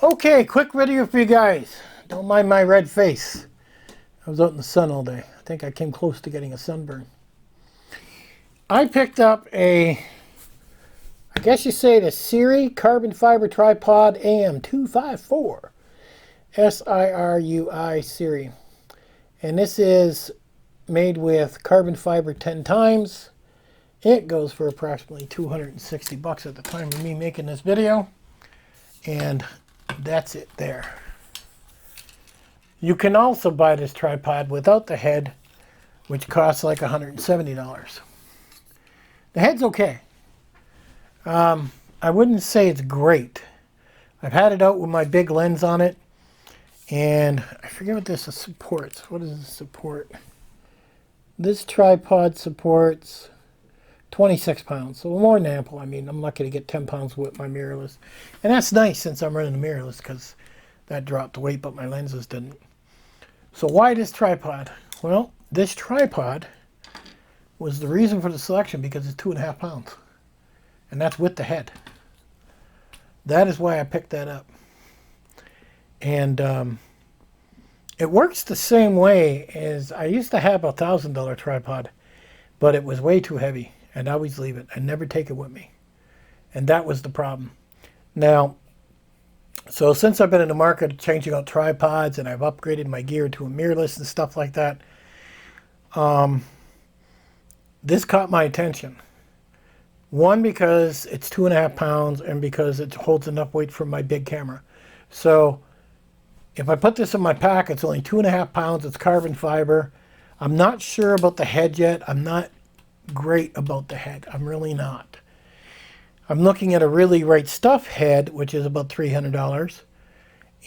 Okay, quick video for you guys. Don't mind my red face. I was out in the sun all day. I think I came close to getting a sunburn. I picked up I guess you say the SIRUI carbon fiber tripod AM-254. SIRUI SIRUI. And this is made with carbon fiber 10 times. It goes for approximately 260 bucks at the time of me making this video. And that's it there. You can also buy this tripod without the head, which costs like $170. The head's okay. I wouldn't say it's great. I've had it out with my big lens on it, and I forget what this supports. What does this support? This tripod supports 26 pounds, so more than ample. I mean, I'm lucky to get 10 pounds with my mirrorless. And that's nice since I'm running the mirrorless, because that dropped the weight, but my lenses didn't. So why this tripod? Well, this tripod was the reason for the selection because it's 2.5 pounds. And that's with the head. That is why I picked that up. And it works the same way as I used to have a $1,000 tripod, but it was way too heavy. I'd always leave it. I'd never take it with me. And that was the problem. Now, so since I've been in the market changing out tripods and I've upgraded my gear to a mirrorless and stuff like that, this caught my attention. One, because it's 2.5 pounds and because it holds enough weight for my big camera. So if I put this in my pack, it's only 2.5 pounds. It's carbon fiber. I'm not sure about the head yet. I'm not great about the head. I'm really not. I'm looking at a really right stuff head, which is about $300,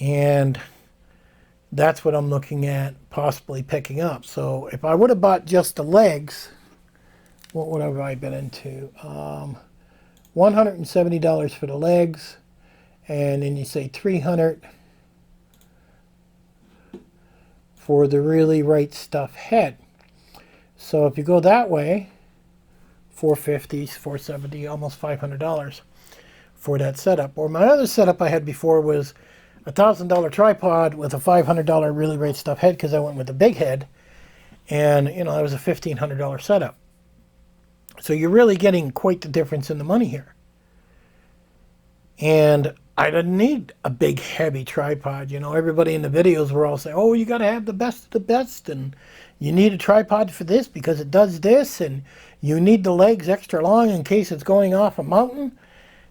and that's what I'm looking at possibly picking up. So if I would have bought just the legs, what would have I been into? $170 for the legs, and then you say $300 for the really right stuff head. So if you go that way, $450, $470, almost $500 for that setup. Or my other setup I had before was a $1,000 tripod with a $500 really great stuff head, because I went with the big head, and you know, that was a $1,500 setup. So you're really getting quite the difference in the money here. And I didn't need a big heavy tripod. You know, everybody in the videos were all saying, oh, you got to have the best of the best, and you need a tripod for this because it does this, and you need the legs extra long in case it's going off a mountain.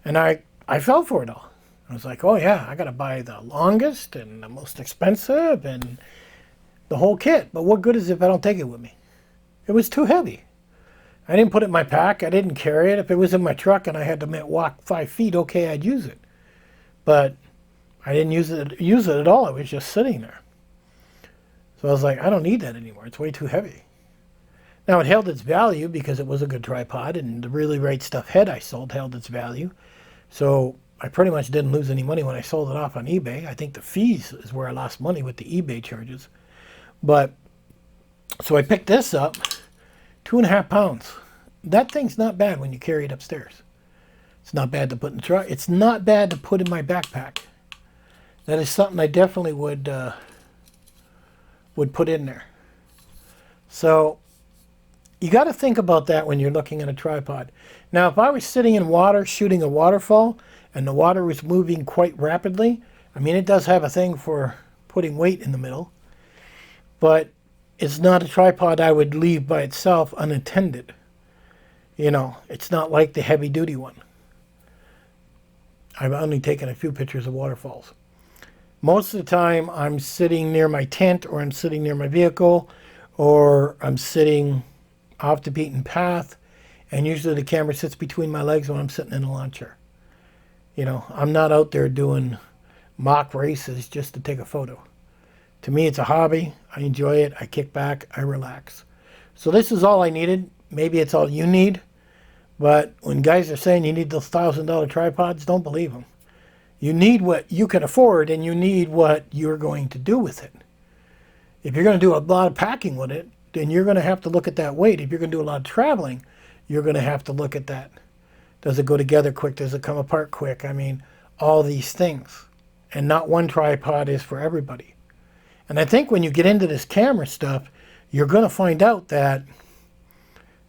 And I fell for it all. I was like, oh yeah, I got to buy the longest and the most expensive and the whole kit. But what good is it if I don't take it with me? It was too heavy. I didn't put it in my pack. I didn't carry it. If it was in my truck and I had to walk 5 feet, okay, I'd use it. But I didn't use it at all. It was just sitting there. So I was like, I don't need that anymore. It's way too heavy. Now, it held its value because it was a good tripod, and the really right stuff head I sold held its value. So I pretty much didn't lose any money when I sold it off on eBay. I think the fees is where I lost money with the eBay charges. But so I picked this up, 2.5 pounds. That thing's not bad when you carry it upstairs. It's not bad to put in the truck. It's not bad to put in my backpack. That is something I definitely would put in there. So you got to think about that when you're looking at a tripod. Now, if I was sitting in water shooting a waterfall and the water was moving quite rapidly, I mean, it does have a thing for putting weight in the middle, but it's not a tripod I would leave by itself unattended. You know, it's not like the heavy-duty one. I've only taken a few pictures of waterfalls. Most of the time, I'm sitting near my tent, or I'm sitting near my vehicle, or I'm sitting off the beaten path, and usually the camera sits between my legs when I'm sitting in a lawn chair. You know, I'm not out there doing mock races just to take a photo. To me, it's a hobby. I enjoy it. I kick back. I relax. So this is all I needed. Maybe it's all you need. But when guys are saying you need those $1,000 tripods, don't believe them. You need what you can afford, and you need what you're going to do with it. If you're going to do a lot of packing with it, then you're going to have to look at that weight. If you're going to do a lot of traveling, you're going to have to look at that. Does it go together quick? Does it come apart quick? I mean, all these things. and not one tripod is for everybody. And I think when you get into this camera stuff, you're going to find out that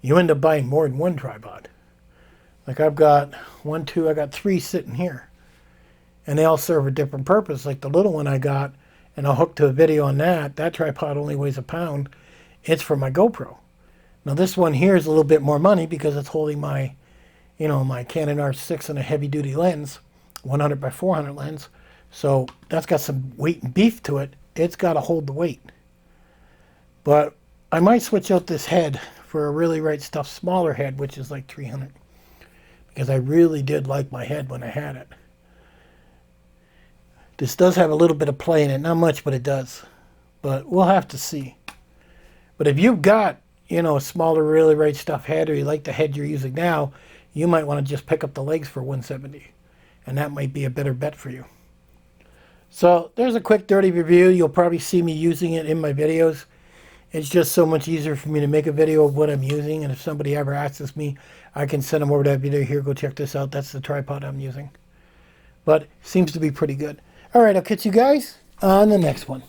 you end up buying more than one tripod. Like I've got I got 3 sitting here. And they all serve a different purpose. Like the little one I got, and I'll hook to a video on that. That tripod only weighs a pound. It's for my GoPro. Now this one here is a little bit more money because it's holding my, my Canon R6 and a heavy duty lens, 100 by 400 lens. So that's got some weight and beef to it. It's got to hold the weight. But I might switch out this head for a Really Right Stuff smaller head, which is like 300. Because I really did like my head when I had it. This does have a little bit of play in it. Not much, but it does. But we'll have to see. But if you've got, a smaller Really Right Stuff head, or you like the head you're using now, you might want to just pick up the legs for 170. And that might be a better bet for you. So there's a quick dirty review. You'll probably see me using it in my videos. It's just so much easier for me to make a video of what I'm using. And if somebody ever asks me, I can send them over that video. Here, go check this out. That's the tripod I'm using. But it seems to be pretty good. All right, I'll catch you guys on the next one.